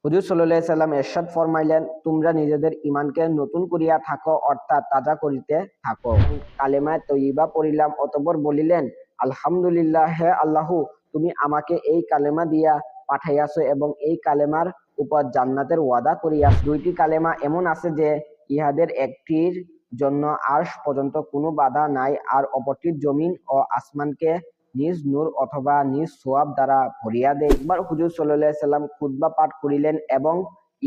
হুজুর সাল্লাল্লাহু আলাইহি সাল্লাম ইরশাদ ফরমাইলেন, তোমরা নিজেদের ঈমানকে নতুন করিয়া থাকো, অর্থাৎ তাজা করিতে থাকো। কালেমায়ে তয়্যিবা পড়িলাম, অতঃপর বলিলেন, আলহামদুলিল্লাহ, হে আল্লাহ, তুমি আমাকে এই কালেমা দিয়া পাঠাইয়াছ এবং এই কালেমার উপর জান্নাতের ওয়াদা করিয়াছ। দুইটি কালেমা এমন আছে যে ইহাদের একটির জন্য আরশ পর্যন্ত কোনো বাধা নাই, আর অপরটির জমিন ও আসমানকে নিজ নূর অথবা নিজ সোয়াব দ্বারা ভরিয়া দেয়। একবার হুজুর সাল্লাল্লাহু আলাইহি সাল্লাম খুতবা পাঠ করিলেন এবং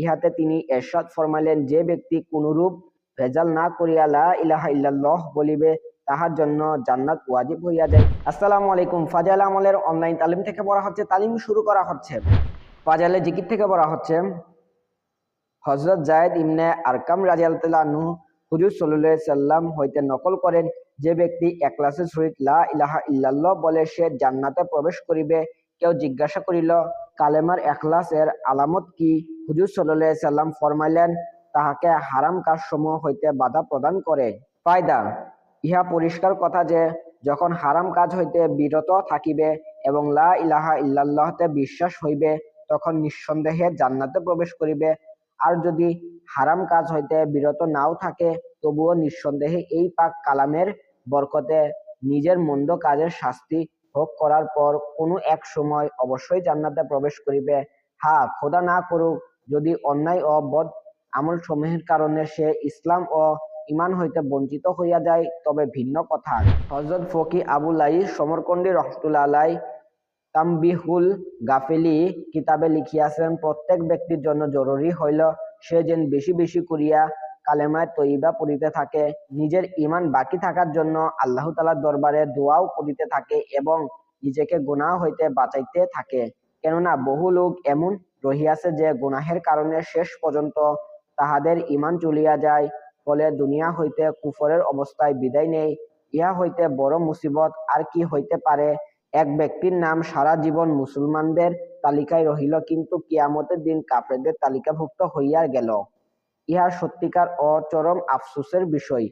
ইহাতে তিনি ইরশাদ ফরমাইলেন, যে ব্যক্তি কোনরূপ ভেজাল না করিয়া লা ইলাহা ইল্লাল্লাহ বলিবে, তাহার জন্য জান্নাত ওয়াজিব হইয়া যায়। আসসালামু আলাইকুম। ফাজাইল আমলের অনলাইন তালিম থেকে পড়া হচ্ছে, তালিম শুরু করা হচ্ছে। ফাজাইলে জিকির থেকে পড়া হচ্ছে। হযরত যায়েদ ইবনে আরকাম রাদিয়াল্লাহু আনহু হুজুর সাল্লাল্লাহু আলাইহি সাল্লাম হইতে নকল করেন, যে ব্যক্তি ইখলাসের সহিত লা ইলাহা ইল্লাল্লাহ বলে সে জান্নাতে প্রবেশ করিবে। কেউ জিজ্ঞাসা করিল, কালেমার ইখলাসের আলামত কি? হুজুর সাল্লাল্লাহু আলাইহি সাল্লাম ফরমাইলেন, তাহাকে হারাম কাজসমূহ হইতে বাধা প্রদান করে। ফায়দা: ইহা পরিষ্কার কথা যে যখন হারাম কাজ হইতে বিরত থাকিবে এবং লা ইলাহা ইল্লাল্লাহতে বিশ্বাস হইবে, তখন নিঃসন্দেহে জান্নাতে প্রবেশ করিবে। আর যদি হারাম কাজ হইতে বিরত নাও থাকে, তবুও নিঃসন্দেহে এই পাক কালামের বরকতে নিজের মন্দ কাজের শাস্তি ভোগ করার পর কোনো এক সময় অবশ্যই জান্নাতে প্রবেশ করিবে। হ্যাঁ, খোদা না করুক, যদি অন্যায় ও বদ আমল সমূহের কারণে সে ইসলাম ও ঈমান হইতে বঞ্চিত হইয়া যায়, তবে ভিন্ন কথা। হযরত ফকি আবু লাইস সমরকন্ডী রাহমাতুল্লাহ আলাইহি তামবিহুল গাফিলি কিতাবে লিখিয়াছেন, প্রত্যেক ব্যক্তির জন্য জরুরি হইল সে যেন বেশি বেশি করিয়া কালেমায়ে তয়্যিবা পড়িতে থাকে, নিজের ঈমান বাকি থাকার জন্য আল্লাহ তাআলার দরবারে দোয়াও করিতে থাকে এবং নিজেকে গুনাহ হইতে বাঁচাইতে থাকে। কেননা বহু লোক এমন রহিয়াছে যে গুনাহের কারণে শেষ পর্যন্ত তাহাদের ঈমান চলিয়া যায়, ফলে দুনিয়া হইতে কুফরের অবস্থায় বিদায় নেয়। ইহা হইতে বড় মুসিবত আর কি হইতে পারে? এক ব্যক্তির নাম সারা জীবন মুসলমানদের তালিকায় রহিল, কিন্তু কিয়ামতের দিন কাফেরদের তালিকাভুক্ত হইয়া গেল। ইহা সত্যিকার ও চরম আফসোসের বিষয়।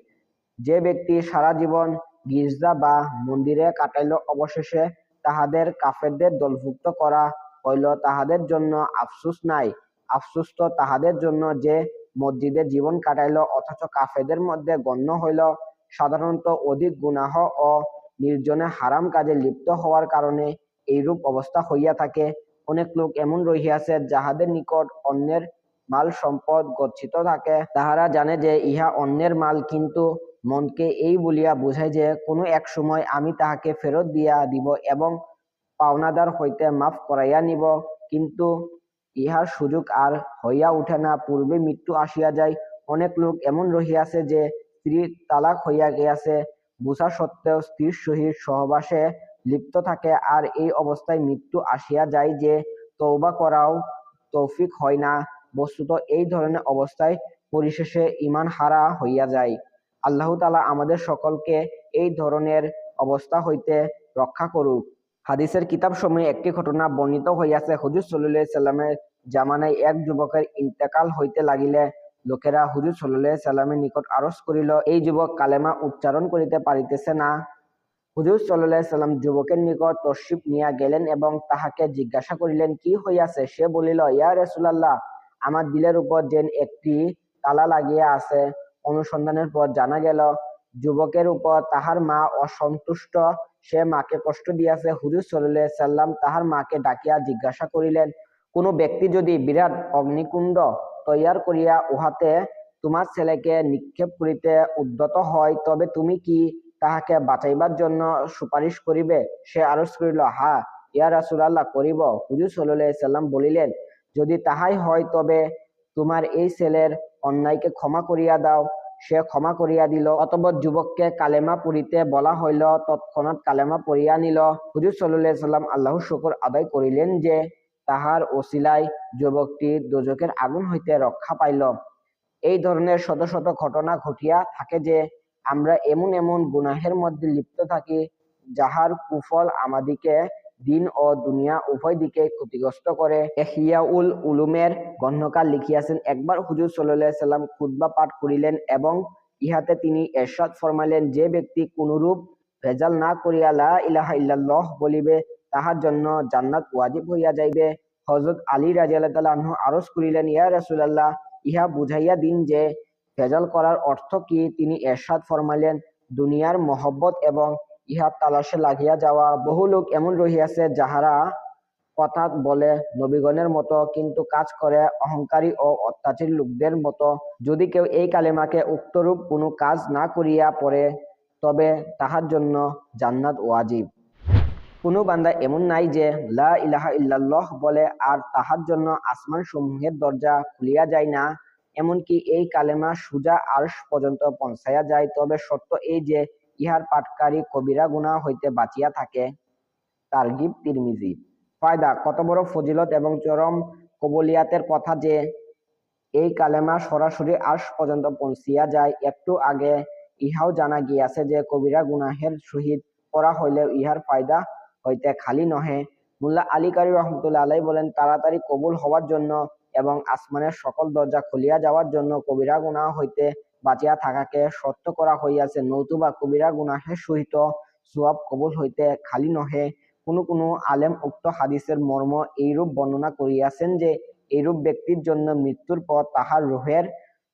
যে ব্যক্তি সারা জীবন গির্জা বা মন্দিরে কাটাইল, অবশেষে তাহাদের কাফেরদের দলভুক্ত করা হইল, তাহাদের জন্য আফসোস নাই। আফসোস তো তাহাদের জন্য যে মসজিদে জীবন কাটাইল অথচ কাফেরদের মধ্যে গণ্য হইল। সাধারণত অধিক গুনাহ ও নির্জনে হারাম কাজে লিপ্ত হওয়ার কারণে এইরূপ অবস্থা হইয়া থাকে। অনেক লোক এমন রহিয়াছে, যাহাদের নিকট অন্যের মাল সম্পদ গচ্ছিত থাকে। তাহারা জানে যে ইহা অন্যের মাল, কিন্তু মনকে এই বলিয়া বুঝায় যে কোনো এক সময় আমি তাহাকে ফেরত দিয়া দিব এবং পাওনাদার হইতে মাফ করাইয়া নিব, কিন্তু ইহার সুযোগ আর হইয়া উঠে না, পূর্বে মৃত্যু আসিয়া যায়। অনেক লোক এমন রহিয়াছে যে স্ত্রীর তালাক হইয়া গিয়াছে, বুঝা সত্ত্বেও স্ত্রীর সহিত সহবাসে লিপ্ত থাকে, আর এই অবস্থায় মৃত্যু আসিয়া যায় যে তওবা করাও তৌফিক হয় না। বস্তুত এই ধরনের অবস্থায় পরিশেষে ঈমান হারা হইয়া যায়। আল্লাহ তাআলা আমাদের সকলকে এই ধরনের অবস্থা হইতে রক্ষা করুক। হাদিসের কিতাবসমূহে একটি ঘটনা বর্ণিত হইয়াছে, হুজুর সাল্লাল্লাহু আলাইহি সাল্লামের জামানায় এক যুবকের ইন্তেকাল হইতে লাগিলে লোকেরা হুজুর সাল্লাল্লাহু আলাইহি সাল্লামের নিকট আরজ করিল, এই যুবক কালেমা উচ্চারণ করিতে পারিতেছে না। হুজুর সাল্লাল্লাহু আলাইহি সাল্লাম যুবকের নিকট তশরিফ নিয়া গেলেন এবং তাহাকে জিজ্ঞাসা করিলেন, কি হইয়াছে? সে বলিল, ইয়া রাসূলুল্লাহ, আমার দিলের উপর যেন একটি তালা লাগিয়া আছে। অনুসন্ধানের পর জানা গেল, যুবকের উপর তাহার মা অসন্তুষ্ট, সে মাকে কষ্ট দিয়াছে। হুজুর সাল্লাল্লাহু আলাইহি সাল্লাম তাহার মাকে ডাকিয়া জিজ্ঞাসা করিলেন, কোন ব্যক্তি যদি বিরাট অগ্নিকুণ্ড তৈয়ার করিয়া উহাতে তোমার ছেলেকে নিক্ষেপ করিতে উদ্যত হয়, তবে তুমি কি তাহাকে বাঁচাইবার জন্য সুপারিশ করিবে? সে আরজ করিল, হ্যাঁ ইয়া রাসূলুল্লাহ, করিব। হুজুর সাল্লাল্লাহু আলাইহি সাল্লাম বলিলেন, যদি তাহাই হয়, তবে তোমার এই ছেলের অন্যায়কে ক্ষমা করিয়া দাও। সে ক্ষমা করিয়া দিল। অতঃপর যুবককে কালেমা পড়িতে বলা হইল, তৎক্ষণাৎ কালেমা পড়িয়া নিল। হুজুর সাল্লাল্লাহু আলাইহি সাল্লাম আল্লাহর শুকর আদায় করিলেন যে তাহার ওসিলায় যুবকটি দোজখের আগুন হইতে রক্ষা পাইল। এই ধরনের শত শত ঘটনা ঘটিয়া থাকে যে আমরা এমন এমন গুনাহের মধ্যে লিপ্ত থাকি, যাহার কুফল আমাদিকে দিন ও দুনিয়া উভয় দিকে ক্ষতিগ্রস্ত করে। ইহইয়াউল উলুমের গ্রন্থকার লিখিয়াছেন, একবার হুজুর সাল্লাল্লাহু আলাইহি সাল্লাম খুতবা পাঠ করিলেন এবং ইহাতে তিনি ইরশাদ ফরমাইলেন, যে ব্যক্তি কোনরূপ ভেজাল না করিয়া লা ইলাহা ইল্লাল্লাহ বলিবে, তাহার জন্য জান্নাত ওয়াজিব হইয়া যাইবে। হযরত আলী রাদিয়াল্লাহু তাআলা আনহু আরজ করিলেন, ইয়া রাসূলুল্লাহ, ইহা বুঝাইয়া দিন যে ভেজাল করার অর্থ কি? তিনি ইরশাদ ফরমাইলেন, দুনিয়ার মহব্বত এবং ইহা তালাশে লাগিয়া যাওয়া। বহু লোক এমন রহিয়াছে যাহারা কথা বলে নবীগণের মতো, কিন্তু কাজ করে অহংকারী ও অত্যাচারী লোকদের মতো। যদি কেউ এই কালেমাকে উক্তরূপ কোনো কাজ না করিয়া পড়ে, তবে তাহার জন্য জান্নাত ওয়াজিব। কোনো বান্দা এমন নাই যে লা ইলাহা ইল্লাল্লাহ বলে আর তাহার জন্য আসমান সমূহের দরজা খুলিয়া যায় না, এমনকি এই কালেমা সুজা আরশ পর্যন্ত পৌঁছাইয়া যায়। তবে সত্য এই যে ইহার পাঠকারী কবিরা গুনাহ হইতে বাঁচিয়া থাকে। তারগিব তিরমিজি। ফায়দা: কত বড় ফজিলত এবং চরম কবুলিয়াতের কথা যে এই কালেমা সরাসরি আরশ পর্যন্ত পৌঁছিয়া যায়। একটু আগে ইহাও জানা গিয়াছে যে কবিরা গুনাহের সহিত পড়া হইলেও ইহার ফায়দা হইতে খালি নহে। মুল্লা আলী কারি রহমতুল্লাহ আলাইহি বলেন, তাড়াতাড়ি কবুল হওয়ার জন্য এবং আসমানের সকল দরজা খুলিয়া যাওয়ার জন্য কবিরা গুনাহ হইতে বাঁচিয়া থাকাকে শর্ত করা হইয়াছে, নতুবা কবিরা গুনাহের সহিত সওয়াব কবুল হইতে খালি নহে। কোনো কোনো আলেম উক্ত হাদিসের মর্ম এইরূপ বর্ণনা করিয়াছেন যে এইরূপ ব্যক্তির জন্য মৃত্যুর পর তাহার রূহের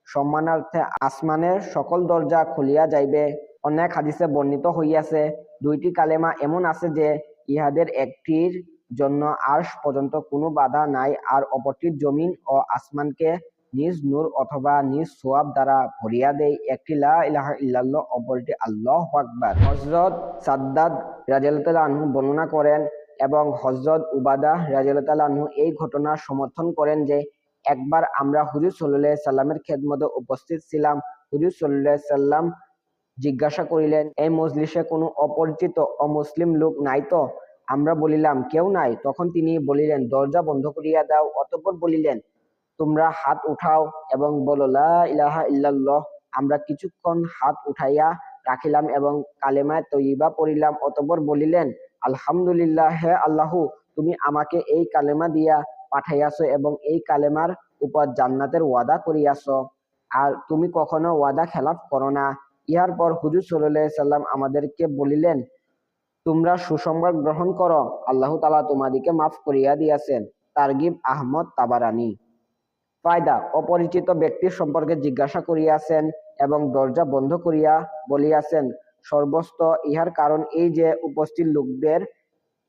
সম্মানার্থে আসমানের সকল দরজা খুলিয়া যাইবে। অনেক হাদিসে বর্ণিত হইয়াছে, দুইটি কালেমা এমন আছে যে ইহাদের একটির জন্য আরশ পর্যন্ত কোনো বাধা নাই, আর অপরটির জমিন ও আসমানকে নিজ নূর অথবা নিজ সোয়াব দ্বারা ভরিয়া দেয়। একটি লা ইলাহা ইল্লাল্লাহ, অপরটি আল্লাহু আকবার। হযরত সাদ্দাদ রাদিয়াল্লাহু তাআলা আনহু বর্ণনা করেন এবং হযরত উবাদা রাদিয়াল্লাহু তাআলা আনহু এই ঘটনা সমর্থন করেন যে একবার আমরা হুজুর সাল্লাল্লাহু আলাইহি সাল্লামের খেদমতে উপস্থিত ছিলাম। হুজুর সাল্লাল্লাহু আলাইহি সাল্লাম জিজ্ঞাসা করিলেন, এই মজলিসে কোনো অপরিচিত অমুসলিম লোক নাই তো? আমরা বলিলাম, কেউ নাই। তখন তিনি বলিলেন, দরজা বন্ধ করিয়া দাও। অতঃপর বলিলেন, তোমরা হাত উঠাও এবং বলো লা ইলাহা ইল্লাল্লাহ। আমরা কিছুক্ষণ হাত উঠাইয়া রাখিলাম এবং কালেমায়ে তয়্যিবা পড়িলাম। অতঃপর বলিলেন, আলহামদুলিল্লাহ, হে আল্লাহু, তুমি আমাকে এই কালেমা দিয়া পাঠাইয়াছ এবং এই কালেমার উপর জান্নাতের ওয়াদা করিয়াছ, আর তুমি কখনো ওয়াদা খেলাফ করো না। ইহার পর হুজুর সাল্লাল্লাহু আলাইহি সাল্লাম আমাদেরকে বলিলেন, তোমরা সুসংবাদ গ্রহণ করো, আল্লাহ তাআলা তোমাদিকে মাফ করিয়া দিয়াছেন। তারগিব আহমদ তাবারানী। ফায়দা: অপরিচিত ব্যক্তির সম্পর্কে জিজ্ঞাসা করিয়াছেন এবং দরজা বন্ধ করিয়া বলিয়াছেন সর্বস্ত। ইহার কারণ এই যে উপস্থিত লোকদের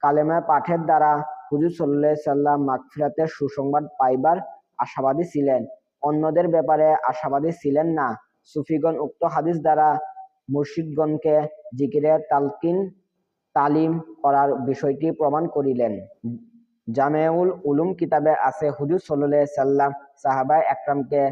কালেমা পাঠের দ্বারা হুজুর সাল্লাল্লাহু আলাইহি সাল্লাম মাগফিরাতের সুসংবাদ পাইবার আশাবাদী ছিলেন, অন্যদের ব্যাপারে আশাবাদী ছিলেন না। সুফিগণ উক্ত হাদিস দ্বারা মুর্শিদগণকে জিকিরে তালিম করার বিষয়টি প্রমাণ করিলেন। জামেউল উলুম কিতাবে আছে, হুজুর সাল্লাল্লাহু আলাইহি সাল্লাম সাহাবায়ে একরামকে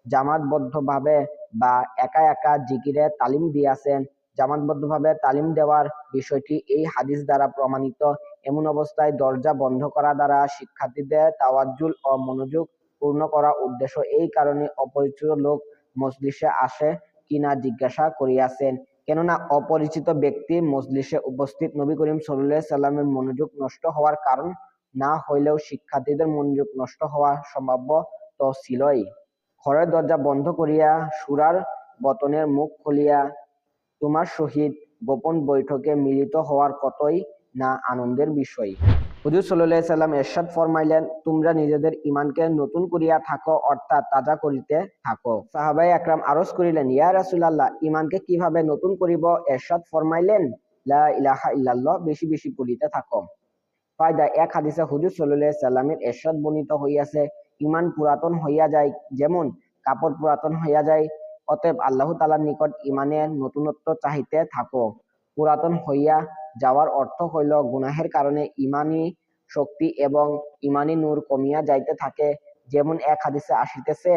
জামাতবদ্ধভাবে বা একা একা জিকিরে তালিম দিয়াছেন। জামাতবদ্ধভাবে তালিম দেওয়ার বিষয়টি এই হাদিস দ্বারা প্রমাণিত। এমন অবস্থায় দরজা বন্ধ করা দ্বারা শিক্ষার্থীদের তাওয়াজ্জুল ও মনোযোগ পূর্ণ করা উদ্দেশ্য। এই কারণে অপরিচিত লোক মজলিসে আসে কিনা জিজ্ঞাসা করিয়াছেন, কেননা অপরিচিত ব্যক্তি মজলিসে উপস্থিত নবী করিম সাল্লাল্লাহু আলাইহি সাল্লামের মনোযোগ নষ্ট হওয়ার কারণ না হইলেও শিক্ষার্থীদের মনোযোগ নষ্ট হওয়া সম্ভাব্য তো ছিলই। ঘরের দরজা বন্ধ করিয়া সূরার বতনের মুখ খুলিয়া তোমার সহিত গোপন বৈঠকে মিলিত হওয়ার কতই না আনন্দের বিষয়। হুজুর সাল্লাল্লাহু আলাইহি সাল্লাম ইরশাদ ফরমাইলেন, তোমরা নিজেদের ঈমানকে নতুন করিয়া থাকো, অর্থাৎ তাজা করিতে থাকো। সাহাবায়ে একরাম আরজ করিলেন, ইয়া রাসূলুল্লাহ, ঈমানকে কিভাবে নতুন করিব? ইরশাদ ফরমাইলেন, লা ইলাহা ইল্লাল্লাহ বেশি বেশি পড়িতে থাকো। ফায়দা: এক হাদিসে হুজুর সাল্লাল্লাহু আলাইহি সাল্লামের ইরশাদ বর্ণিত হইয়াছে, ঈমান পুরাতন হইয়া যায় যেমন কাপড় পুরাতন হইয়া যায়, অতএব আল্লাহ তাআলার নিকট ঈমানের নতুনত্ব চাহিতে থাকো। পুরাতন হইয়া যাওয়ার অর্থ হইল গুনাহের কারণে ঈমানী শক্তি এবং ঈমানী নূর কমিয়া যাইতে থাকে। যেমন এক হাদিসে আসিতেছে,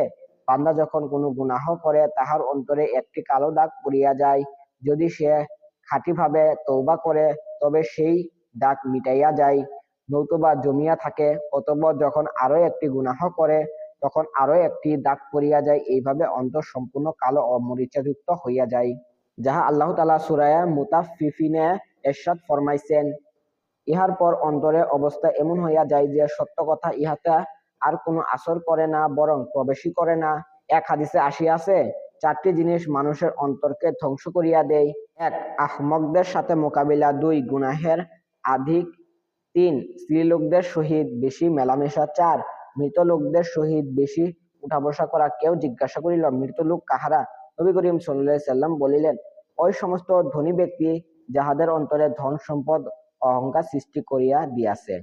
বান্দা যখন কোনো গুনাহ করে তাহার অন্তরে একটি কালো দাগ পড়িয়া যায়। যদি সে খাঁটিভাবে তওবা করে তবে সেই দাগ মিটাইয়া যায়, নতুবা জমিয়া থাকে। অতঃপর যখন আরো একটি গুনাহ করে তখন আরো একটি দাগ পড়িয়া যায়। এইভাবে অন্তর সম্পূর্ণ কালো ও মরিচাযুক্ত হইয়া যায়, যাহা আল্লাহ তাআলা সূরা মুতাফফিফিনে ইরশাদ ফরমাইছেন। ইহার পর অন্তরের অবস্থা এমন হইয়া যায় যে সত্য কথা ইহাতে আর কোনো আসর করে না, বরং প্রবেশই করে না। এক হাদিসে আসিয়াছে, চারটি জিনিস মানুষের অন্তরকে ধ্বংস করিয়া দেয়। এক, আহমকদের সাথে মোকাবিলা। দুই, গুনাহের আধিক তিন, স্ত্রীলোকদের সহিত বেশি মেলামেশা। চার, মৃত লোকদের সহিত বেশি উঠা বসা করা। কেউ জিজ্ঞাসা করিল, মৃত লোক কাহারা? নবী করিম সাল্লাল্লাহু আলাইহি সাল্লাম বলিলেন, ওই সমস্ত ধনী ব্যক্তি যাহাদের অন্তরে ধন সম্পদ অহংকার সৃষ্টি করিয়া দিয়াছে।